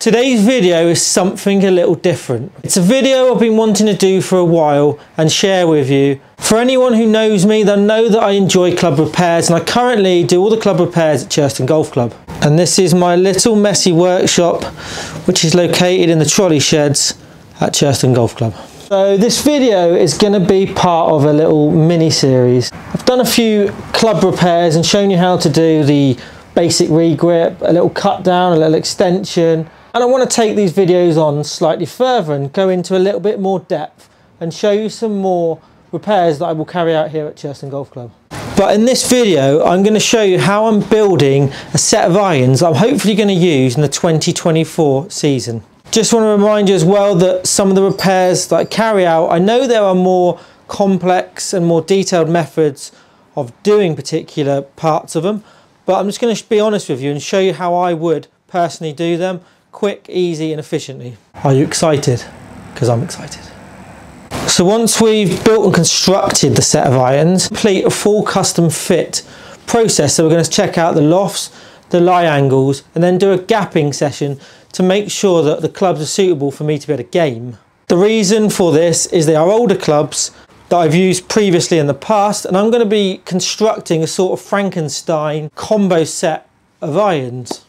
Today's video is something a little different. It's a video I've been wanting to do for a while and share with you. For anyone who knows me, they'll know that I enjoy club repairs, and I currently do all the club repairs at Churston Golf Club. And this is my little messy workshop, which is located in the trolley sheds at Churston Golf Club. So this video is going to be part of a little mini series. I've done a few club repairs and shown you how to do the basic regrip, a little cut down, a little extension. And I want to take these videos on slightly further and go into a little bit more depth and show you some more repairs that I will carry out here at Churston Golf Club. But in this video, I'm going to show you how I'm building a set of irons I'm hopefully going to use in the 2024 season. Just want to remind you as well that some of the repairs that I carry out, I know there are more complex and more detailed methods of doing particular parts of them, but I'm just going to be honest with you and show you how I would personally do them. Quick, easy and efficiently. Are you excited? Because I'm excited. So once we've built and constructed the set of irons, complete a full custom fit process. So we're going to check out the lofts, the lie angles, and then do a gapping session to make sure that the clubs are suitable for me to be able to game. The reason for this is they are older clubs that I've used previously in the past, and I'm going to be constructing a sort of Frankenstein combo set of irons,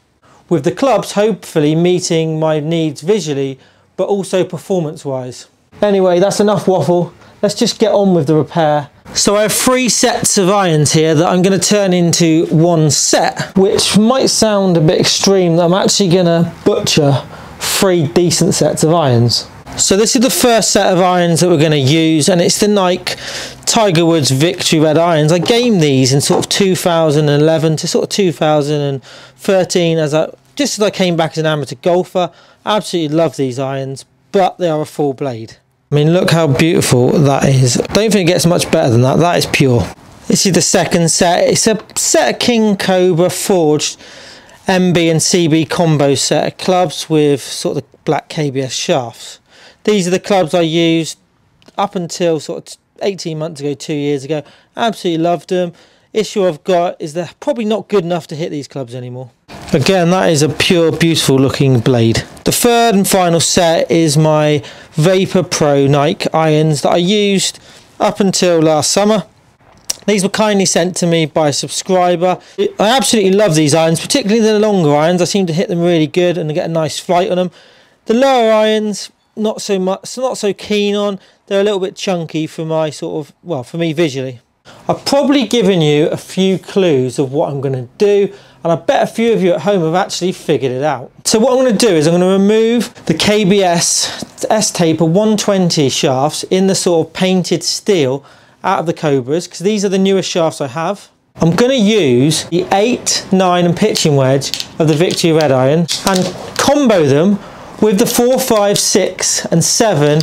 with the clubs hopefully meeting my needs visually, but also performance-wise. Anyway, that's enough waffle. Let's just get on with the repair. So I have 3 sets of irons here that I'm going to turn into one set, which might sound a bit extreme that I'm actually going to butcher 3 decent sets of irons. So this is the first set of irons that we're going to use, and it's the Nike Tiger Woods Victory Red irons. I gamed these in sort of 2011 to sort of 2013 just as I came back as an amateur golfer. I absolutely love these irons, but they are a full blade. I mean, look how beautiful that is. I don't think it gets much better than that. That is pure. This is the second set. It's a set of King Cobra forged MB and CB combo set of clubs with sort of the black KBS shafts. These are the clubs I used up until sort of 18 months ago, 2 years ago. Absolutely loved them. Issue I've got is they're probably not good enough to hit these clubs anymore. Again, that is a pure, beautiful looking blade. The third and final set is my Vapor Pro Nike irons that I used up until last summer. These were kindly sent to me by a subscriber. I absolutely love these irons, particularly the longer irons. I seem to hit them really good and get a nice flight on them. The lower irons, not so much, not so keen on. They're a little bit chunky for my sort of, well, for me visually. I've probably given you a few clues of what I'm going to do, and I bet a few of you at home have actually figured it out. So what I'm going to do is I'm going to remove the KBS S-Taper 120 shafts in the sort of painted steel out of the Cobras, because these are the newest shafts I have. I'm going to use the 8, 9 and pitching wedge of the Victory Red iron and combo them with the 4, 5, 6 and 7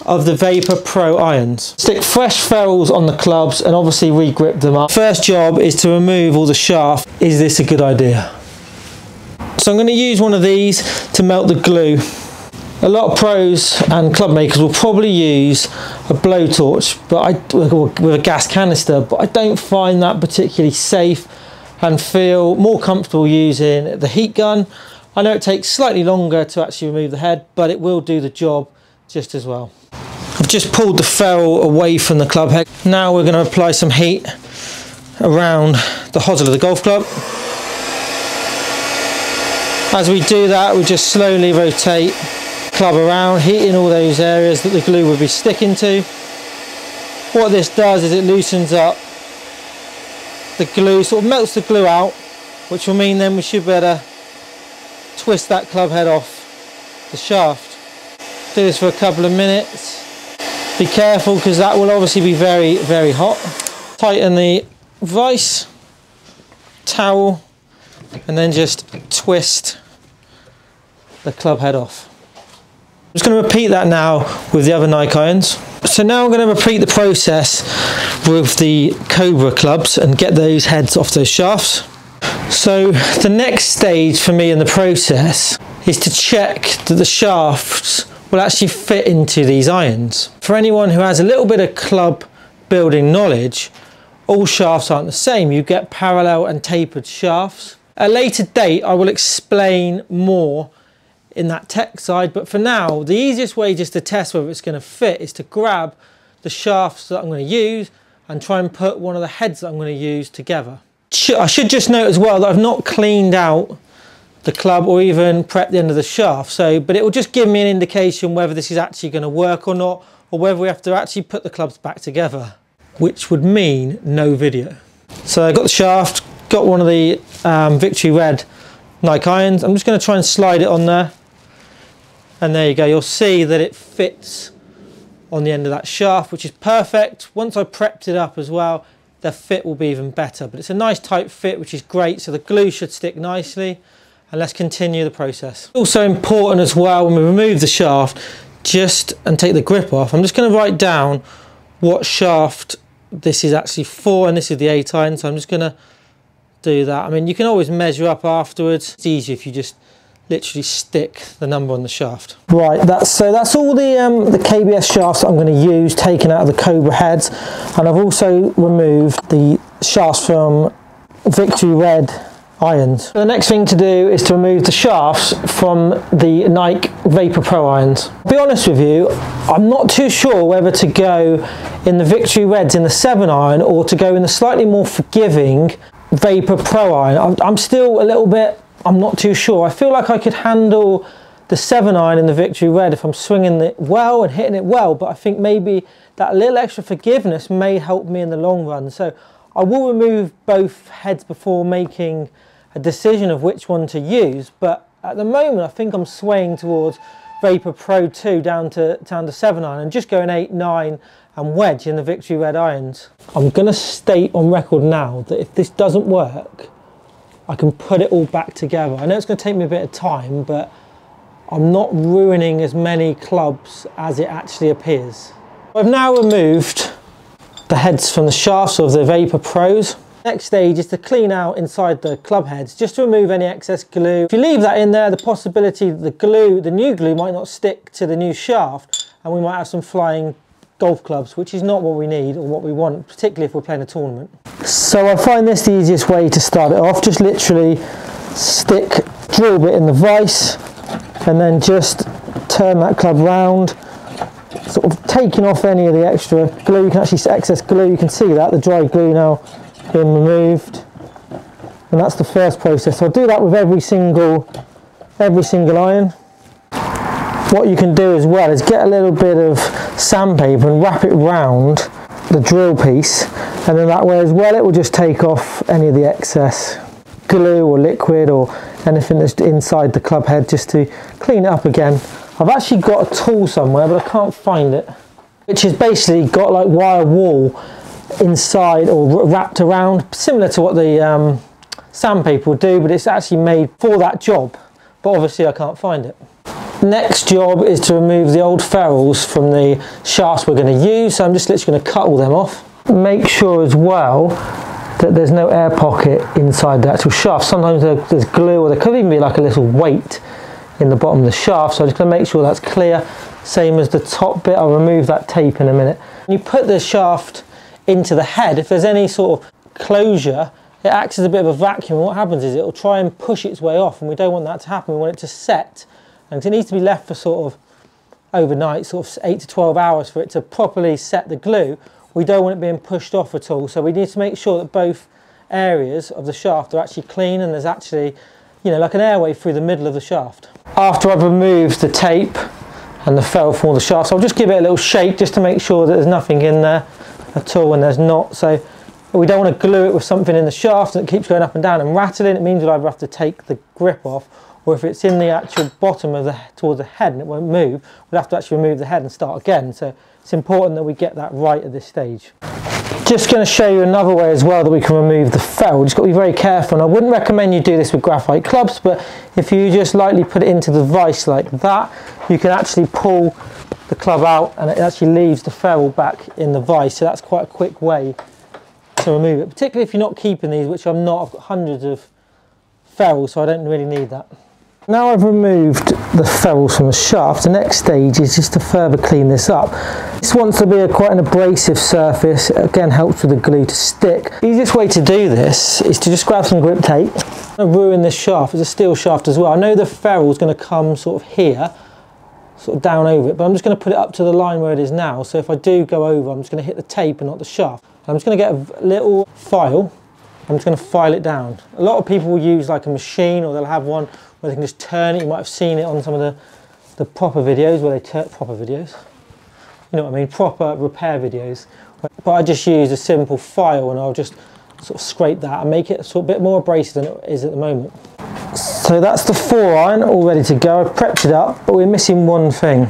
of the Vapor Pro irons. Stick fresh ferrules on the clubs and obviously re-grip them up. First job is to remove all the shaft. Is this a good idea? So I'm going to use one of these to melt the glue. A lot of pros and club makers will probably use a blowtorch with a gas canister, but I don't find that particularly safe and feel more comfortable using the heat gun. I know it takes slightly longer to actually remove the head, but it will do the job just as well. I've just pulled the ferrule away from the club head. Now we're going to apply some heat around the hosel of the golf club. As we do that, we just slowly rotate the club around, heating all those areas that the glue will be sticking to. What this does is it loosens up the glue, sort of melts the glue out, which will mean then we should be able to twist that club head off the shaft. Do this for a couple of minutes. Be careful because that will obviously be very, very hot. Tighten the vise, towel, and then just twist the club head off. I'm just going to repeat that now with the other Nike irons. So now I'm going to repeat the process with the Cobra clubs and get those heads off those shafts. So the next stage for me in the process is to check that the shafts will actually fit into these irons. For anyone who has a little bit of club building knowledge, all shafts aren't the same. You get parallel and tapered shafts. At a later date, I will explain more in that tech side. But for now, the easiest way just to test whether it's going to fit is to grab the shafts that I'm going to use and try and put one of the heads that I'm going to use together. I should just note as well that I've not cleaned out the club or even prepped the end of the shaft, but it will just give me an indication whether this is actually going to work or not, or whether we have to actually put the clubs back together, which would mean no video. So I got the shaft, got one of the Victory Red Nike irons. I'm just going to try and slide it on there, and there you go. You'll see that it fits on the end of that shaft, which is perfect. Once I prepped it up as well, the fit will be even better, but it's a nice tight fit, which is great. So the glue should stick nicely, and let's continue the process. Also important as well, when we remove the shaft and take the grip off, I'm just going to write down what shaft this is actually for, and this is the 8 iron, so I'm just going to do that. I mean, you can always measure up afterwards. It's easier if you just literally stick the number on the shaft. Right, that's all the KBS shafts that I'm going to use, taken out of the Cobra heads, and I've also removed the shafts from Victory Red irons. The next thing to do is to remove the shafts from the Nike Vapor Pro irons. To be honest with you, I'm not too sure whether to go in the Victory Reds in the 7 iron or to go in the slightly more forgiving Vapor Pro iron. I'm still a little bit, I'm not too sure. I feel like I could handle the 7 iron in the Victory Red if I'm swinging it well and hitting it well, but I think maybe that little extra forgiveness may help me in the long run. So I will remove both heads before making a decision of which one to use, but at the moment I think I'm swaying towards Vapor Pro 2 down to 7 iron and just going 8, 9 and wedge in the Victory Red irons. I'm going to state on record now that if this doesn't work, I can put it all back together. I know it's going to take me a bit of time, but I'm not ruining as many clubs as it actually appears. I've now removed the heads from the shafts of the Vapor Pros. Next stage is to clean out inside the club heads, just to remove any excess glue. If you leave that in there, the possibility that the new glue might not stick to the new shaft, and we might have some flying golf clubs, which is not what we need or what we want, particularly if we're playing a tournament. So I find this the easiest way to start it off. Just literally stick drill bit in the vise and then just turn that club round, sort of taking off any of the extra glue. You can actually see excess glue, you can see that, the dry glue now being removed, and that's the first process. So I'll do that with every single iron. What you can do as well is get a little bit of sandpaper and wrap it round the drill piece, and then that way as well it will just take off any of the excess glue or liquid or anything that's inside the club head, just to clean it up again. I've actually got a tool somewhere, but I can't find it, which has basically got like wire wool inside or wrapped around, similar to what the sandpaper will do, but it's actually made for that job, but obviously I can't find it. Next job is to remove the old ferrules from the shafts we're going to use, so I'm just literally going to cut all them off. Make sure as well that there's no air pocket inside the actual shaft. Sometimes there's glue, or there could even be like a little weight in the bottom of the shaft, so I'm just going to make sure that's clear. Same as the top bit, I'll remove that tape in a minute. When you put the shaft into the head, if there's any sort of closure, it acts as a bit of a vacuum, and what happens is it'll try and push its way off, and we don't want that to happen. We want it to set, and it needs to be left for sort of overnight, sort of 8 to 12 hours for it to properly set the glue. We don't want it being pushed off at all, so we need to make sure that both areas of the shaft are actually clean and there's actually, you know, like an airway through the middle of the shaft. After I've removed the tape and the ferrule from all the shafts, I'll just give it a little shake just to make sure that there's nothing in there at all when there's not. So we don't want to glue it with something in the shaft and it keeps going up and down and rattling. It means we'll either have to take the grip off, or if it's in the actual bottom of towards the head and it won't move, we'll have to actually remove the head and start again. So it's important that we get that right at this stage. Just going to show you another way as well that we can remove the ferrule. Just got to be very careful, and I wouldn't recommend you do this with graphite clubs, but if you just lightly put it into the vise like that, you can actually pull the club out and it actually leaves the ferrule back in the vise. So that's quite a quick way to remove it, particularly if you're not keeping these, which I'm not. I've got hundreds of ferrules, so I don't really need that. Now I've removed the ferrules from the shaft, the next stage is just to further clean this up. This wants to be quite an abrasive surface. It again helps with the glue to stick. The easiest way to do this is to just grab some grip tape. I'm going to ruin this shaft. It's a steel shaft as well. I know the ferrule is going to come sort of here, sort of down over it, but I'm just going to put it up to the line where it is now. So if I do go over, I'm just going to hit the tape and not the shaft. I'm just going to get a little file. I'm just going to file it down. A lot of people will use like a machine, or they'll have one where they can just turn it. You might have seen it on some of the proper videos where they turn proper videos. You know what I mean? Proper repair videos. But I just use a simple file and I'll just sort of scrape that and make it a sort of bit more abrasive than it is at the moment. So that's the 4-iron all ready to go. I've prepped it up, but we're missing one thing.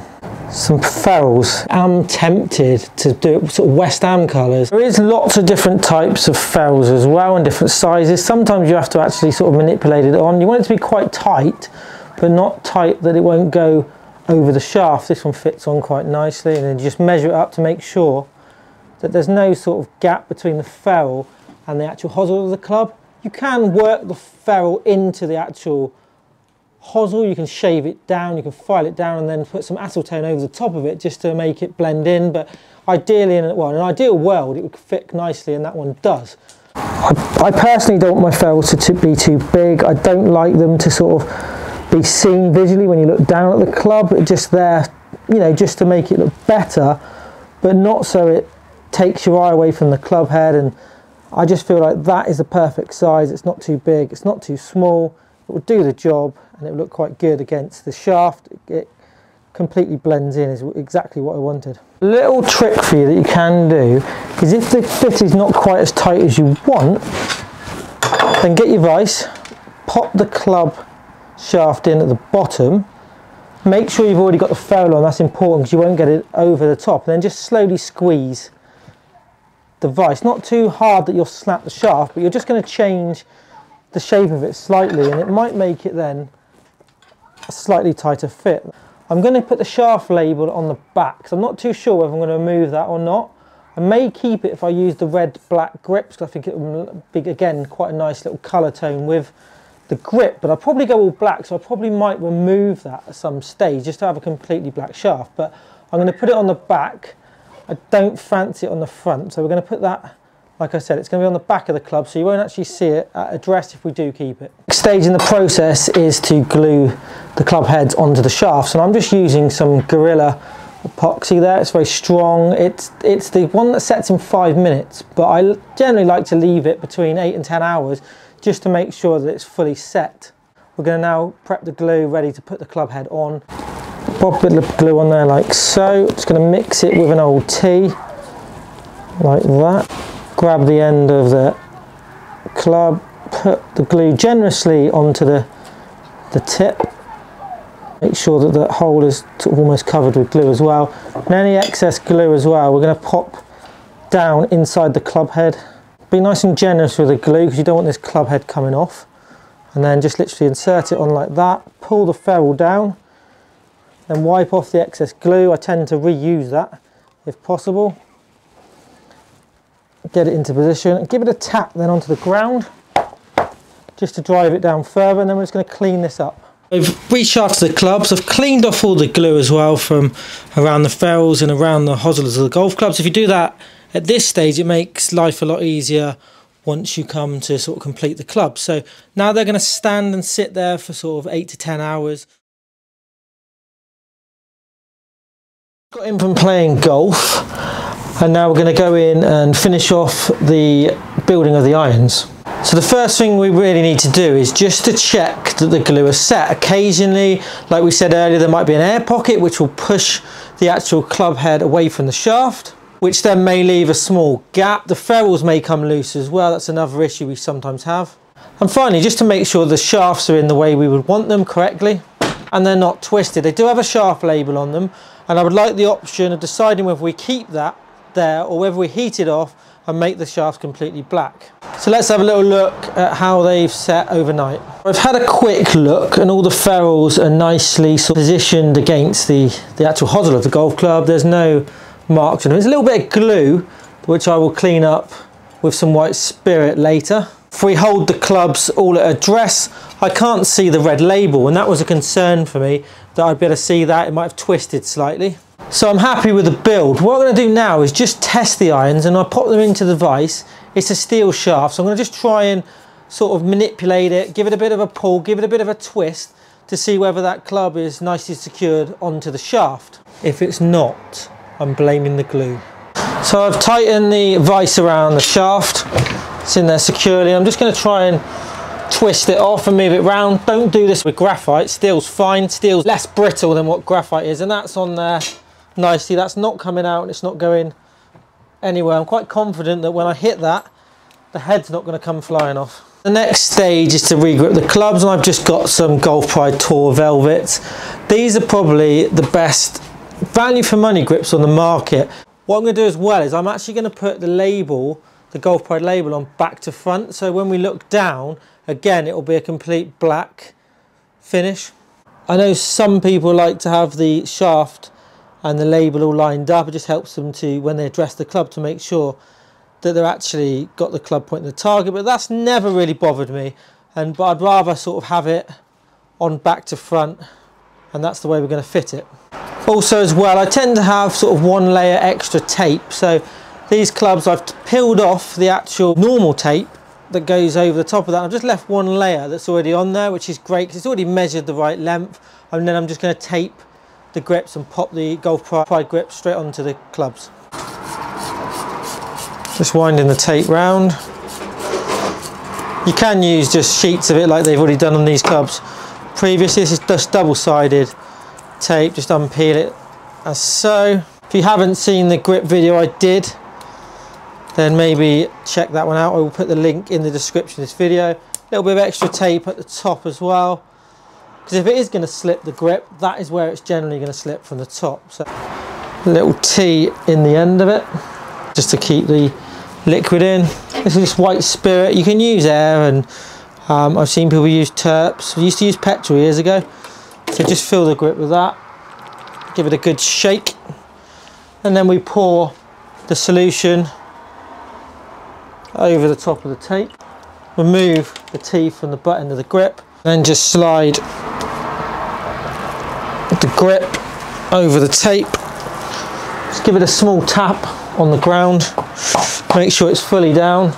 Some ferrules. I'm tempted to do sort of West Ham colours. There is lots of different types of ferrules as well and different sizes. Sometimes you have to actually sort of manipulate it on. You want it to be quite tight, but not tight that it won't go over the shaft. This one fits on quite nicely, and then you just measure it up to make sure that there's no sort of gap between the ferrule and the actual hosel of the club. You can work the ferrule into the actual hosel, you can shave it down, you can file it down and then put some acetone over the top of it just to make it blend in, but ideally, in an ideal world, it would fit nicely, and that one does. I personally don't want my ferrules to be too big. I don't like them to sort of be seen visually when you look down at the club. It's just there, you know, just to make it look better, but not so it takes your eye away from the club head. And I just feel like that is the perfect size. It's not too big, it's not too small. It will do the job, and it will look quite good against the shaft. It completely blends in, is exactly what I wanted. A little trick for you that you can do is, if the fit is not quite as tight as you want, then get your vise, pop the club shaft in at the bottom, make sure you've already got the ferrule on. That's important because you won't get it over the top, and then just slowly squeeze the vise. Not too hard that you'll snap the shaft, but you're just going to change the shape of it slightly, and it might make it then a slightly tighter fit. I'm going to put the shaft label on the back, so I'm not too sure whether I'm going to remove that or not. I may keep it if I use the red black grips, because I think it will be, again, quite a nice little colour tone with the grip, but I'll probably go all black, so I probably might remove that at some stage just to have a completely black shaft. But I'm going to put it on the back. I don't fancy it on the front, so we're going to put that, like I said, it's going to be on the back of the club, so you won't actually see it addressed if we do keep it. Next stage in the process is to glue the club heads onto the shafts, and I'm just using some Gorilla epoxy there. It's very strong. It's the one that sets in 5 minutes, but I generally like to leave it between 8 and 10 hours just to make sure that it's fully set. We're going to now prep the glue ready to put the club head on. Pop a bit of glue on there like so. Just going to mix it with an old tea like that. Grab the end of the club, put the glue generously onto the tip. Make sure that the hole is sort of almost covered with glue as well. And any excess glue as well, we're going to pop down inside the club head. Be nice and generous with the glue because you don't want this club head coming off. And then just literally insert it on like that, pull the ferrule down, then wipe off the excess glue. I tend to reuse that if possible. Get it into position and give it a tap then onto the ground just to drive it down further, and then we're just going to clean this up. I've reshafted the clubs. I've cleaned off all the glue as well from around the ferrules and around the hosels of the golf clubs. If you do that at this stage, it makes life a lot easier once you come to sort of complete the club. So now they're going to stand and sit there for sort of 8 to 10 hours. Got in from playing golf, and now we're going to go in and finish off the building of the irons. So the first thing we really need to do is just to check that the glue is set. Occasionally, like we said earlier, there might be an air pocket which will push the actual club head away from the shaft, which then may leave a small gap. The ferrules may come loose as well. That's another issue we sometimes have. And finally, just to make sure the shafts are in the way we would want them correctly and they're not twisted. They do have a shaft label on them, and I would like the option of deciding whether we keep that there or whether we heat it off and make the shaft completely black. So let's have a little look at how they've set overnight. I've had a quick look, and all the ferrules are nicely sort of positioned against the actual hosel of the golf club. There's no marks on them. There's a little bit of glue which I will clean up with some white spirit later. If we hold the clubs all at address, I can't see the red label, and that was a concern for me, that I'd be able to see that. It might have twisted slightly. So I'm happy with the build. What I'm going to do now is just test the irons, and I'll pop them into the vise. It's a steel shaft, so I'm going to just try and sort of manipulate it, give it a bit of a pull, give it a bit of a twist to see whether that club is nicely secured onto the shaft. If it's not, I'm blaming the glue. So I've tightened the vise around the shaft. It's in there securely. I'm just going to try and twist it off and move it round. Don't do this with graphite. Steel's fine. Steel's less brittle than what graphite is, and that's on there nicely. That's not coming out and it's not going anywhere. I'm quite confident that when I hit that, the head's not going to come flying off. The next stage is to regrip the clubs, and I've just got some Golf Pride Tour Velvets. These are probably the best value for money grips on the market. What I'm going to do as well is I'm actually going to put the label, the Golf Pride label, on back to front, so when we look down, again, it will be a complete black finish. I know some people like to have the shaft and the label all lined up. It just helps them to, when they address the club, to make sure that they're actually got the club pointing the target, but that's never really bothered me. But I'd rather sort of have it on back to front, and that's the way we're going to fit it. Also as well, I tend to have sort of one layer extra tape. So these clubs, I've peeled off the actual normal tape that goes over the top of that. I've just left one layer that's already on there, which is great because it's already measured the right length. And then I'm just going to tape the grips and pop the Golf Pride grip straight onto the clubs. Just winding the tape round. You can use just sheets of it like they've already done on these clubs previously. This is just double-sided tape. Just unpeel it as so. If you haven't seen the grip video I did, then maybe check that one out. I will put the link in the description of this video. A little bit of extra tape at the top as well, because if it is going to slip the grip, that is where it's generally going to slip, from the top. So a little T in the end of it, just to keep the liquid in. This is just white spirit. You can use air, and I've seen people use terps. I used to use petrol years ago. So just fill the grip with that, give it a good shake, and then we pour the solution over the top of the tape. Remove the teeth from the butt end of the grip, then just slide the grip over the tape. Just give it a small tap on the ground, make sure it's fully down.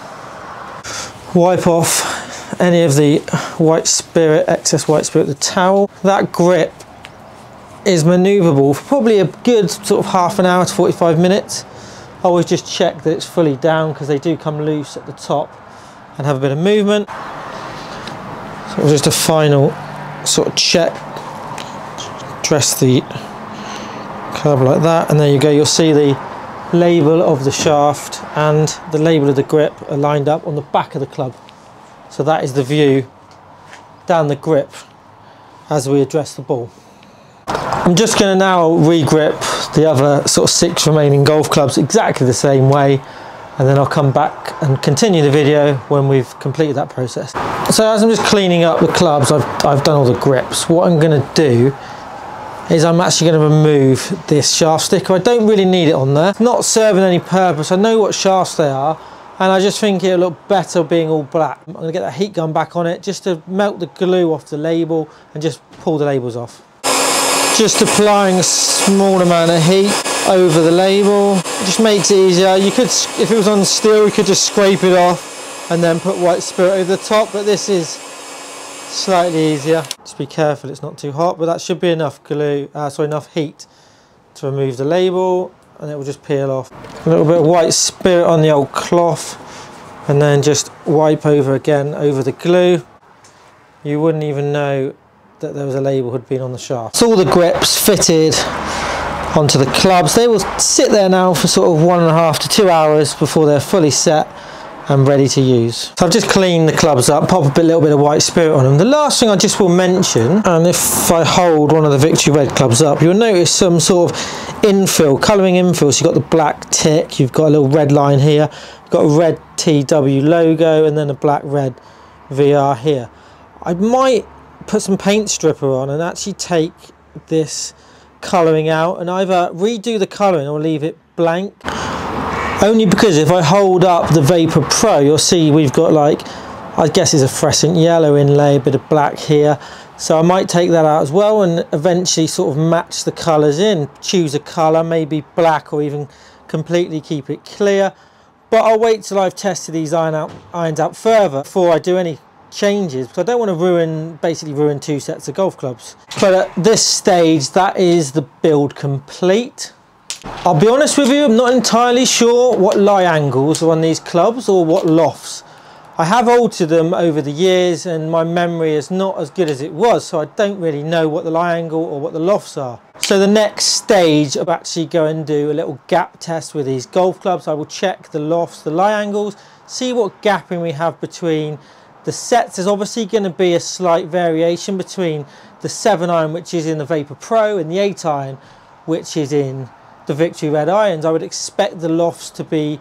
Wipe off any of the white spirit, excess white spirit with the towel. That grip is manoeuvrable for probably a good sort of half an hour to 45 minutes. I always just check that it's fully down, because they do come loose at the top and have a bit of movement. So just a final sort of check. Dress the club like that, and there you go. You'll see the label of the shaft and the label of the grip are lined up on the back of the club. So that is the view down the grip as we address the ball. I'm just going to now re-grip the other sort of 6 remaining golf clubs exactly the same way, and then I'll come back and continue the video when we've completed that process. So as I'm just cleaning up the clubs, I've done all the grips. What I'm going to do is I'm actually going to remove this shaft sticker. I don't really need it on there. It's not serving any purpose. I know what shafts they are, and I just think it'll look better being all black. I'm going to get that heat gun back on it just to melt the glue off the label and just pull the labels off. Just applying a small amount of heat over the label. It just makes it easier. You could, if it was on steel, you could just scrape it off and then put white spirit over the top, but this is slightly easier. Just be careful it's not too hot, but that should be enough glue, enough heat to remove the label, and it will just peel off. A little bit of white spirit on the old cloth, and then just wipe over again over the glue. You wouldn't even know that there was a label had been on the shaft. So all the grips fitted onto the clubs. They will sit there now for sort of 1.5 to 2 hours before they're fully set and ready to use. So I've just cleaned the clubs up, pop a little bit of white spirit on them. The last thing I just will mention, and if I hold one of the Victory Red clubs up, you'll notice some sort of infill, colouring infill. So you've got the black tick, you've got a little red line here, you've got a red TW logo, and then a black red VR here. I might put some paint stripper on and actually take this colouring out and either redo the colouring or leave it blank. Only because if I hold up the Vapor Pro, you'll see we've got like I guess it's a fluorescent yellow inlay, a bit of black here. So I might take that out as well and eventually sort of match the colours in. Choose a colour, maybe black, or even completely keep it clear. But I'll wait till I've tested these irons out further before I do any changes, because I don't want to basically ruin 2 sets of golf clubs. But at this stage, that is the build complete. I'll be honest with you, I'm not entirely sure what lie angles are on these clubs or what lofts. I have altered them over the years and my memory is not as good as it was, so I don't really know what the lie angle or what the lofts are. So the next stage, I'll actually go and do a little gap test with these golf clubs. I will check the lofts, the lie angles, see what gapping we have between the sets. There's obviously going to be a slight variation between the 7 iron, which is in the Vapor Pro, and the 8 iron, which is in the Victory Red irons. I would expect the lofts to be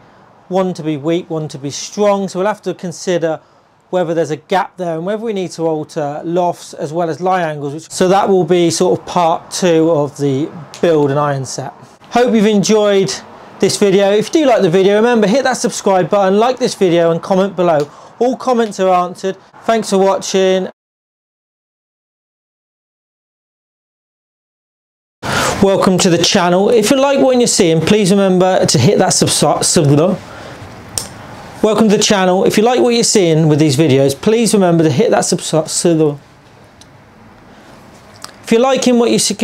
one to be weak, one to be strong, so we'll have to consider whether there's a gap there and whether we need to alter lofts as well as lie angles. So that will be sort of part 2 of the build and iron set. Hope you've enjoyed this video. If you do like the video, remember, hit that subscribe button, like this video and comment below. All comments are answered. Thanks for watching. Welcome to the channel. If you like what you're seeing, please remember to hit that subscribe. Welcome to the channel. If you like what you're seeing with these videos, please remember to hit that subscribe. If you're liking what you see,